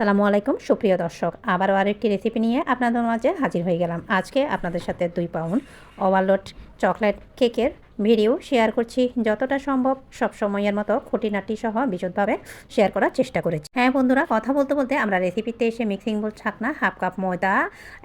আসসালামু আলাইকুম সুপ্রিয় দর্শক, আবারও আরেকটি রেসিপি নিয়ে আপনাদের মাঝে হাজির হয়ে গেলাম। আজকে আপনাদের সাথে 2 পাউন্ড ওভারলোড চকলেট কেকের ভিডিও শেয়ার করছি। যতটা সম্ভব সব সময়ের মতো খুঁটিনাটি সহ বিশদভাবে শেয়ার করার চেষ্টা করেছি। হ্যাঁ বন্ধুরা, কথা বলতে বলতে আমরা রেসিপিতে এসে মিক্সিং বোল ছাকনা, হাফ কাপ ময়দা,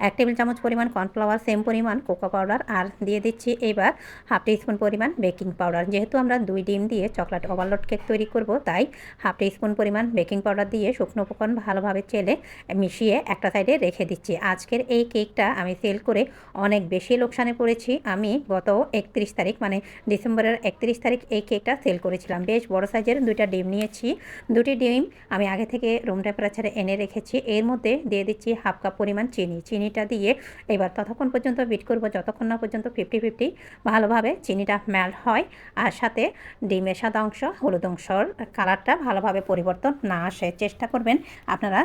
1 টেবিল চামচ পরিমাণ কর্নফ্লাওয়ার, সেম পরিমাণ কোকো পাউডার আর দিয়ে দিচ্ছি এবার হাফ টিস্পুন পরিমাণ বেকিং পাউডার। যেহেতু আমরা 2 ডিম দিয়ে চকলেট ওভারলোড কেক তৈরি করব, তাই হাফ টিস্পুন পরিমাণ বেকিং পাউডার দিয়ে শুকনো উপকরণ ভালোভাবে চেলে মিশিয়ে একটা সাইডে রেখে দিচ্ছি। আজকের এই কেকটা আমি সেল করে অনেক বেশি লোকসানে পড়েছি। আমি গত 31 তারিখ মানে ডিসেম্বরের 31 তারিখ এই কেকটা সেল করেছিলাম। বেশ বড় সাইজের 2টা ডিম নিয়েছি। 2টি ডিম আমি আগে থেকে রুম টেম্পারেচারে এনে রেখেছি। এর মধ্যে দিয়ে দিচ্ছি হাফ কাপ পরিমাণ চিনি। চিনিটা দিয়ে এবার ততক্ষণ পর্যন্ত বিট করব যতক্ষণ না পর্যন্ত 50-50 ভালোভাবে চিনিটা মেল্ট হয় আর সাথে ডিমের সাদা অংশ হলুদ অংশর কালারটা ভালোভাবে পরিবর্তন না আসে। চেষ্টা করবেন আপনারা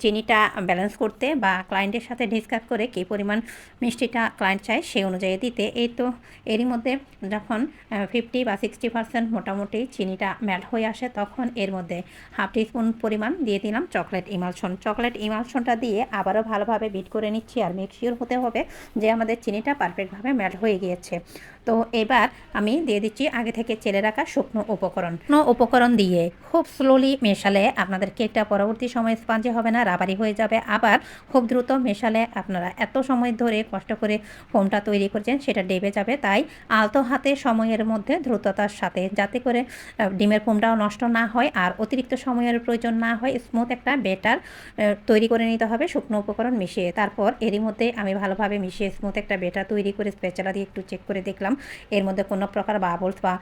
চিনিটা ব্যালেন্স করতে বা ক্লায়েন্টের সাথে ডিসকাস করে কী পরিমাণ মিষ্টিটা ক্লায়েন্ট চায় সেই অনুযায়ী দিতে। এই তো এরই মধ্যে যখন 50 বা 60% মোটামুটি চিনিটা মেল্ট হয়ে আসে তখন এর মধ্যে হাফ টিস্পুন পরিমাণ দিয়ে দিলাম চকলেট ইমালশন। চকলেট ইমালশনটা দিয়ে আবারও ভালোভাবে বিট করে নিচ্ছি আর মেক শিওর হতে হবে যে আমাদের চিনিটা পারফেক্টভাবে মেল্ট হয়ে গিয়েছে। তো এবার আমি দিয়ে দিচ্ছি আগে থেকে চেলে রাখা শুকনো উপকরণ দিয়ে খুব স্লোলি মেশালে আপনাদের কেকটা পরবর্তী সময় স্পঞ্জি হবে না, রাবারি হয়ে যাবে। আবার খুব দ্রুত মেশালে আপনারা এত সময় ধরে কষ্ট করে ফোমটা তৈরি করছেন সেটা ডেবে যাবে। তাই আলতো হাতে সময়ের মধ্যে দ্রুততার সাথে, যাতে করে ডিমের ফোমটাও নষ্ট না হয় আর অতিরিক্ত সময়ের প্রয়োজন না হয়, স্মুথ একটা বেটার তৈরি করে নিতে হবে শুকনো উপকরণ মিশিয়ে। তারপর এরই মধ্যে আমি ভালোভাবে মিশিয়ে স্মুথ একটা বেটার তৈরি করে স্প্যাচুলা দিয়ে একটু চেক করে দেখলাম এর মধ্যে কোনো প্রকার বাবলস বা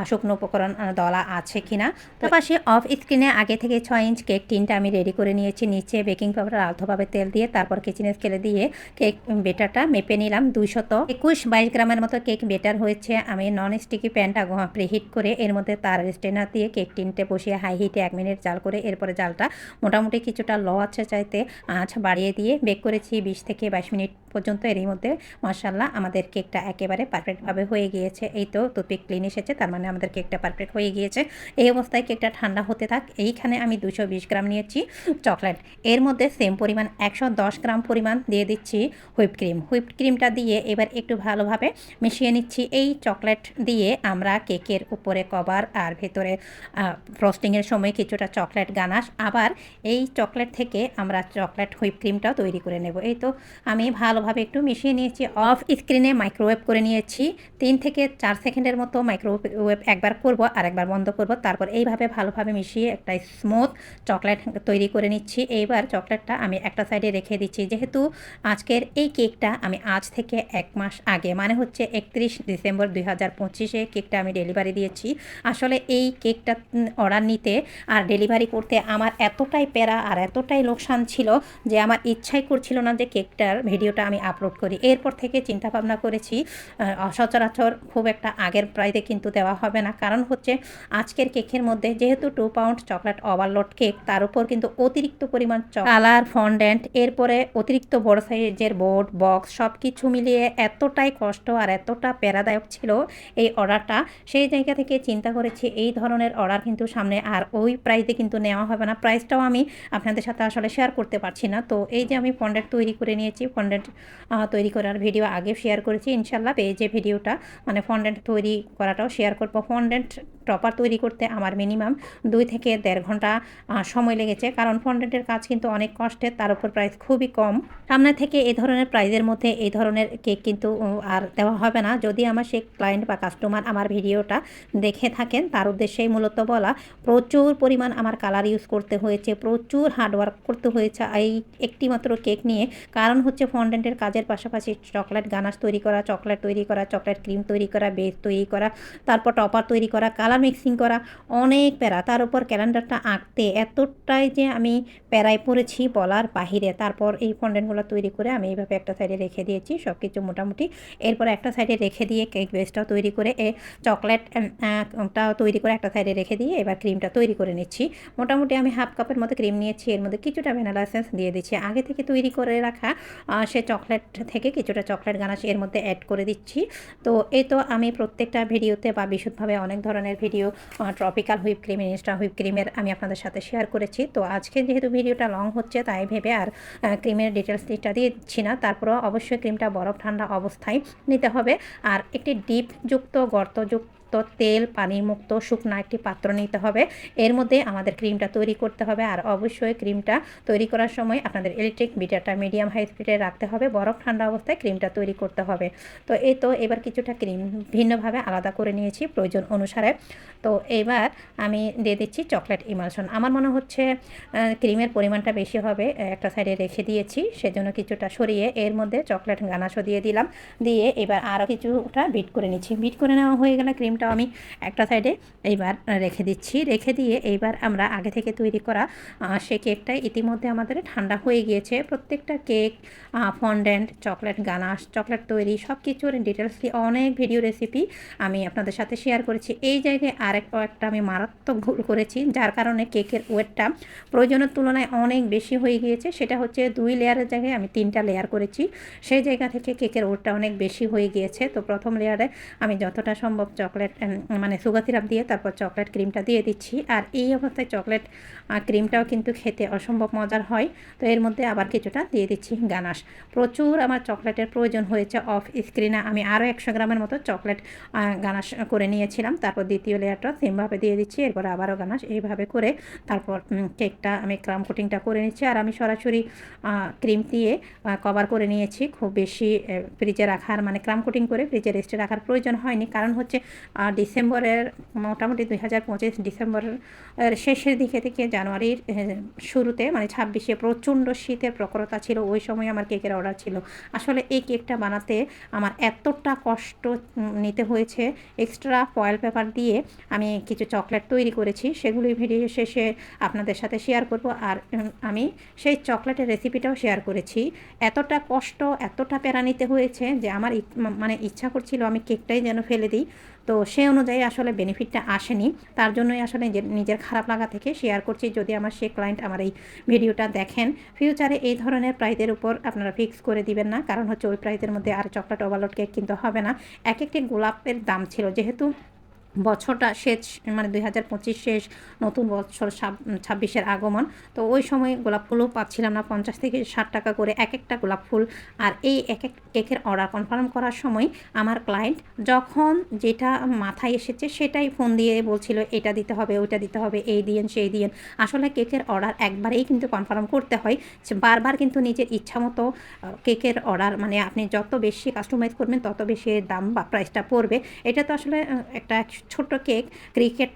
শুকনো উপকরণ দলা আছে কিনা। তো পাশে অফ স্ক্রিনে আগে থেকে 6 ইঞ্চ কেক টিনটা আমি রেডি করে নিয়েছি। নিচে বেকিং পাউডার আলতোভাবে তেল দিয়ে তারপর কিচেনের স্কেলে দিয়ে কেক বেটারটা মেপে নিলাম। 221-22 গ্রামের মতো কেক বেটার হয়েছে। আমি নন স্টিকি প্যানটা প্রিহিট করে এর মধ্যে তার স্ট্রেনার দিয়ে কেক টিনটে বসিয়ে হাই হিটে 1 মিনিট জাল করে এরপরে জালটা মোটামুটি কিছুটা লো আছে চাইতে আঁচ বাড়িয়ে দিয়ে বেক করেছি 20 থেকে 22 মিনিট পর্যন্ত। এরই মধ্যে মাশাআল্লাহ আমাদের কেকটা একেবারে পারফেক্টভাবে হয়ে গিয়েছে। এই তো টুথপিক ক্লিন এসেছে, তার মানে আমাদের কেকটা পারফেক্ট হয়ে গিয়েছে। এই অবস্থায় কেকটা ঠান্ডা হতে থাক। এইখানে আমি 220 গ্রাম নিয়েছি চকলেট। এর মধ্যে সেম পরিমাণ 110 গ্রাম পরিমাণ দিয়ে দিচ্ছি হুইপড ক্রিমটা দিয়ে এবার একটু ভালোভাবে মিশিয়ে নিচ্ছি। এই চকলেট দিয়ে আমরা কেকের উপরে কভার আর ভেতরে ফ্রস্টিংয়ের সময় কিছুটা চকলেট গানাশ, আবার এই চকলেট থেকে আমরা চকলেট হুইপ ক্রিমটাও তৈরি করে নেব। এই তো আমি ভালোভাবে একটু মিশিয়ে নিয়েছি। অফ স্ক্রিনে মাইক্রোওয়েভ করে নিয়েছি 3 থেকে 4 সেকেন্ডের মতো। মাইক্রোওয়েভ একবার করব আর একবার বন্ধ করব। তারপর এইভাবে ভালোভাবে মিশিয়ে একটা স্মুথ চকলেট তৈরি করে নিচ্ছি। এইবার চকলেটটা আমি একটা সাইডে রেখে দিচ্ছি। যেহেতু আজকের এই কেকটা আমি আজ থেকে 1 মাস আগে মানে হচ্ছে 31 ডিসেম্বর 2025-এ কেকটা আমি ডেলিভারি দিয়েছি। আসলে এই কেকটা অর্ডার নিতে আর ডেলিভারি করতে আমার এতটাই প্যারা আর এতটাই লোকসান ছিল যে আমার ইচ্ছাই করছিল না যে কেকটার ভিডিওটা আমি আপলোড করি। এরপর থেকে চিন্তা ভাবনা করেছি সচরাচর খুব একটা আগের প্রাইসে কিন্তু দেওয়া হবে না। কারণ হচ্ছে আজকের কেকের মধ্যে যেহেতু 2 পাউন্ড চকলেট ওভারলোড কেক, তার উপর কিন্তু অতিরিক্ত পরিমাণ কালার ফন্ডেন্ট, এরপরে অতিরিক্ত বড় সাইজের বোর্ড বক্স সব কিছু মিলিয়ে এতটাই কষ্ট আর এতটা প্যারাদায়ক ছিল এই অর্ডারটা। সেই জায়গা থেকে চিন্তা করেছি এই ধরনের অর্ডার কিন্তু সামনে আর ওই প্রাইসে কিন্তু নেওয়া হবে না। প্রাইসটাও আমি আপনাদের সাথে আসলে শেয়ার করতে পারছি না। তো এই যে আমি ফন্ডেন্ট তৈরি করে নিয়েছি, ফন্ডেন্ট তৈরি করার ভিডিও আগে শেয়ার করেছি। ইনশাল্লাহ পেজে ভিডিওটা মানে ফন্ডেন্ট তৈরি করাটাও শেয়ার করব। ফন্ডেন্ট টপার তৈরি করতে আমার মিনিমাম 2 থেকে 1.5 ঘন্টা সময় লেগেছে, কারণ ফন্ডেন্টের কাজ কিন্তু অনেক কষ্টের, তার উপর প্রাইস খুবই কম। সামনে থেকে এই ধরনের প্রাইজের মধ্যে এই ধরনের কেক কিন্তু আর দেওয়া হবে না। যদি আমার সেই ক্লায়েন্ট বা কাস্টমার আমার ভিডিওটা দেখে থাকেন, তার উদ্দেশ্যেই মূলত বলা। প্রচুর পরিমাণ আমার কালার ইউজ করতে হয়েছে, প্রচুর হার্ডওয়ার্ক করতে হয়েছে এই একটিমাত্র কেক নিয়ে। কারণ হচ্ছে ফন্ডেন্টের কাজের পাশাপাশি চকলেট গানাশ তৈরি করা, চকলেট তৈরি করা, চকলেট ক্রিম তৈরি করা, বেস তৈরি করা, তারপর টপার তৈরি করা, কালার মিক্সিং করা, অনেক প্যারা। তার উপর ক্যালেন্ডারটা আঁকতে এতটাই যে আমি প্যারায় পড়েছি বলার বাহিরে। তারপর এই ফন্ডেন্টগুলো তৈরি করে আমি এইভাবে একটা সাইডে রেখে দিয়েছি সব কিছু মোটামুটি। এরপর একটা সাইডে রেখে দিয়ে কেক বেসটাও তৈরি করে চকলেটটাও তৈরি করে একটা সাইডে রেখে দিয়ে এবার ক্রিমটা তৈরি করে নিচ্ছি। মোটামুটি আমি হাফ কাপের মতো ক্রিম নিয়েছি, এর মধ্যে কিছুটা ভ্যানিলা এসেন্স দিয়ে দিচ্ছি। আগে থেকে তৈরি করে রাখা সে চকলেট থেকে কিছুটা চকলেট গানাশ এর মধ্যে অ্যাড করে দিচ্ছি। তো এই তো আমি প্রত্যেকটা ভিডিওতে বা বিশদভাবে অনেক ধরনের video tropical whip cream, Insta whip ক্রিমের আমি আপনাদের সাথে শেয়ার করেছি। তো আজকে যেহেতু ভিডিওটা লং হচ্ছে তাই ভেবে আর ক্রিমের ডিটেলসটা দিচ্ছি না। তারপরেও অবশ্যই ক্রিমটা বরফ ঠান্ডা অবস্থায় নিতে হবে। আর একটি ডিপযুক্ত গর্তযুক্ত তেল পানিমুক্ত শুকনো একটি পাত্র নিতে হবে। এর মধ্যে আমাদের ক্রিমটা তৈরি করতে হবে। আর অবশ্যই ক্রিমটা তৈরি করার সময় আপনাদের ইলেকট্রিক বিটারটা মিডিয়াম হাই স্পিডে রাখতে হবে। বরফ ঠান্ডা অবস্থায় ক্রিমটা তৈরি করতে হবে। তো এই তো এবার কিছুটা ক্রিম ভিন্নভাবে আলাদা করে নিয়েছি প্রয়োজন অনুসারে। তো এবার আমি দিয়ে দিচ্ছি চকলেট ইমালশন। আমার মনে হচ্ছে ক্রিমের পরিমাণটা বেশি হবে, একটা সাইডে রেখে দিয়েছি, সেজন্য কিছুটা সরিয়ে এর মধ্যে চকলেট গানাশও দিয়ে দিলাম। দিয়ে এবার আরও কিছুটা বিট করে নিচ্ছি। বিট করে নেওয়া হয়ে গেলে ক্রিমটাও আমি একটা সাইডে এইবার রেখে দিচ্ছি। রেখে দিয়ে এইবার আমরা আগে থেকে তৈরি করা সে কেকটা ইতিমধ্যে আমাদের ঠান্ডা হয়ে গিয়েছে। প্রত্যেকটা cake, fondant, chocolate ganache, chocolate তৈরি সব কিছুর ডিটেলস দিয়ে অনেক ভিডিও রেসিপি আমি আপনাদের সাথে শেয়ার করেছি। এই জায়গায় একটা আমি মারাত্মক ভুল করেছি, যার কারণে কেকের ওয়েটটা প্রয়োজনের তুলনায় অনেক বেশি হয়ে গিয়েছে। সেটা হচ্ছে 2 লেয়ারের জায়গায় আমি 3টা লেয়ার করেছি। সেই জায়গা থেকে কেকের ওয়েটটা অনেক বেশি হয়ে গিয়েছে। তো প্রথম লেয়ারে আমি যতটা সম্ভব চকলেট মানে সুগার সিরাপ দিয়ে তারপর চকলেট ক্রিমটা দিয়ে দিচ্ছি। আর এই অবস্থায় চকলেট ক্রিমটাও কিন্তু খেতে অসম্ভব মজার হয়। তো এর মধ্যে আবার কিছুটা দিয়ে দিচ্ছি গানাশ। প্রচুর আমার চকলেটের প্রয়োজন হয়েছে। অফ স্ক্রিনে আমি আরও 100 গ্রামের মতো চকলেট গানাশ করে নিয়েছিলাম। তারপর দ্বিতীয় লেয়ারটা সেমভাবে দিয়ে দিচ্ছি, এরপর আবারও গানাশ। এইভাবে করে তারপর কেকটা আমি ক্রাম কোটিংটা করে নিচ্ছি। আর আমি সরাসরি ক্রিম দিয়ে কভার করে নিয়েছি। খুব বেশি ফ্রিজে রাখার মানে ক্রাম কোটিং করে ফ্রিজে রেস্টে রাখার প্রয়োজন হয়নি। কারণ হচ্ছে ডিসেম্বরের মোটামুটি 2025 ডিসেম্বরের শেষের দিকে থেকে জানুয়ারির শুরুতে মানে 26-এ প্রচণ্ড শীতের প্রখরতা ছিল। ওই সময় আমার কেকের অর্ডার ছিল। আসলে এই কেকটা বানাতে আমার এতটা কষ্ট নিতে হয়েছে। এক্সট্রা ফয়েল পেপার দিয়ে আমি কিছু চকলেট তৈরি করেছি, সেগুলি ভিডিও শেষে আপনাদের সাথে শেয়ার করব। আর আমি সেই চকলেটের রেসিপিটাও শেয়ার করেছি। এতটা কষ্ট, এতটা প্যারা নিতে হয়েছে যে আমার মানে ইচ্ছা করছিল আমি কেকটাই যেন ফেলে দিই। তো সে অনুযায়ী আসলে বেনিফিটটা আসেনি। তার জন্যই আসলে নিজের খারাপ লাগা থেকে শেয়ার করছি। যদি আমার সে ক্লায়েন্ট আমার এই ভিডিওটা দেখেন, ফিউচারে এই ধরনের প্রাইসের উপর আপনারা ফিক্স করে দিবেন না। কারণ হচ্ছে ওই প্রাইসের মধ্যে আর চকলেট ওভারলোড কেক কিন্তু হবে না। এক একটি গোলাপের দাম ছিল, যেহেতু বছরটা শেষ মানে 2025 শেষ, নতুন বছর 26-এর আগমন। তো ওই সময় গোলাপ ফুলও পাচ্ছিলাম না, 50 থেকে 60 টাকা করে এক একটা গোলাপ ফুল। আর এই এক এক কেকের অর্ডার কনফার্ম করার সময় আমার ক্লায়েন্ট যখন যেটা মাথায় এসেছে সেটাই ফোন দিয়ে বলছিল এটা দিতে হবে, ওইটা দিতে হবে, এই দিয়েন সেই দিয়েন। আসলে কেকের অর্ডার একবারেই কিন্তু কনফার্ম করতে হয়। বারবার কিন্তু নিজের ইচ্ছা মতো কেকের অর্ডার মানে আপনি যত বেশি কাস্টমাইজ করবেন তত বেশি দাম বা প্রাইসটা পড়বে। এটা তো আসলে একটা ছোট্ট কেক, ক্রিকেট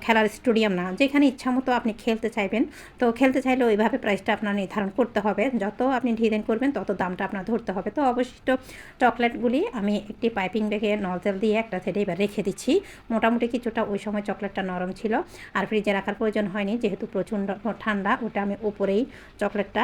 খেলার স্টেডিয়াম না, যেখানে ইচ্ছা মতো আপনি খেলতে চাইবেন। তো খেলতে চাইলে ওইভাবে প্রাইসটা আপনার নির্ধারণ করতে হবে। যত আপনি ডিজাইন করবেন তত দামটা আপনার ধরতে হবে। তো অবশিষ্ট চকলেটগুলি আমি একটি পাইপিং ব্যাগে নজল দিয়ে একটা সাইডে এবার রেখে দিচ্ছি। মোটামুটি কিছুটা ওই সময় চকলেটটা নরম ছিল আর ফ্রিজে রাখার প্রয়োজন হয়নি, যেহেতু প্রচণ্ড ঠান্ডা। ওটা আমি উপরেই চকলেটটা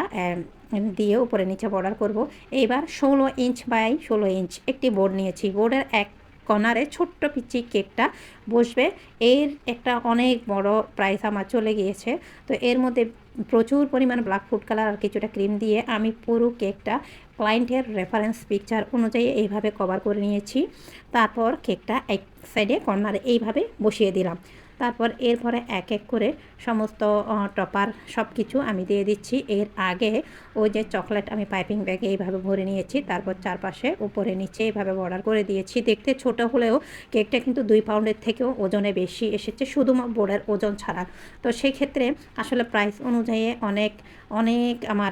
দিয়ে উপরে নিচে বর্ডার করব। এইবার 16 ইঞ্চ বাই 16 ইঞ্চ একটি বোর্ড নিয়েছি। বোর্ডের এক কর্নারে ছোট্ট পিচি কেকটা বসবে। এর একটা অনেক বড় প্রাইস আমার চলে গিয়েছে। তো এর মধ্যে প্রচুর পরিমাণ ব্ল্যাক ফুড কালার আর কিছুটা ক্রিম দিয়ে আমি পুরো কেকটা ক্লায়েন্টের রেফারেন্স পিকচার অনুযায়ী এইভাবে কভার করে নিয়েছি। তারপর কেকটা এক সাইডে কর্নারে এইভাবে বসিয়ে দিলাম। তারপর এরপরে এক এক করে সমস্ত টপার সব কিছু আমি দিয়ে দিচ্ছি। এর আগে ওই যে চকলেট আমি পাইপিং ব্যাগে এইভাবে ভরে নিয়েছি, তারপর চারপাশে উপরে নিচে এইভাবে বর্ডার করে দিয়েছি। দেখতে ছোট হলেও কেকটা কিন্তু 2 পাউন্ডের থেকেও ওজনে বেশি এসেছে, শুধু বোর্ডের ওজন ছাড়া। তো সেই ক্ষেত্রে আসলে প্রাইস অনুযায়ী অনেক আমার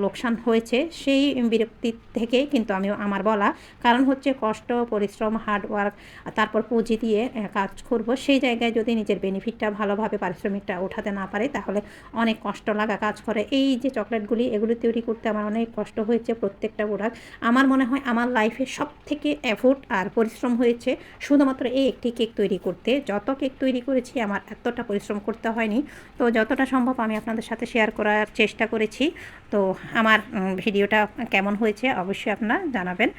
লোকসান হয়েছে। সেই বিরক্তি থেকে কিন্তু আমি আমার বলা, কারণ হচ্ছে কষ্ট, পরিশ্রম, হার্ডওয়ার্ক, তারপর পুঁজি দিয়ে কাজ করব। সেই জায়গায় যদি নিজের বেনিফিটটা ভালোভাবে পারিশ্রমিকটা ওঠাতে না পারে তাহলে অনেক কষ্ট লাগা কাজ করে। এই যে চকলেটগুলি এগুলি তৈরি করতে আমার অনেক কষ্ট হয়েছে। প্রত্যেকটা প্রোডাক্ট আমার মনে হয় আমার লাইফে সবথেকে এফোর্ট আর পরিশ্রম হয়েছে শুধুমাত্র এই একটি কেক তৈরি করতে। যত কেক তৈরি করেছি আমার এতটা পরিশ্রম করতে হয়নি। তো যতটা সম্ভব আমি আপনাদের সাথে শেয়ার করার চেষ্টা করেছি। তো আমার ভিডিওটা কেমন হয়েছে অবশ্যই আপনারা জানাবেন।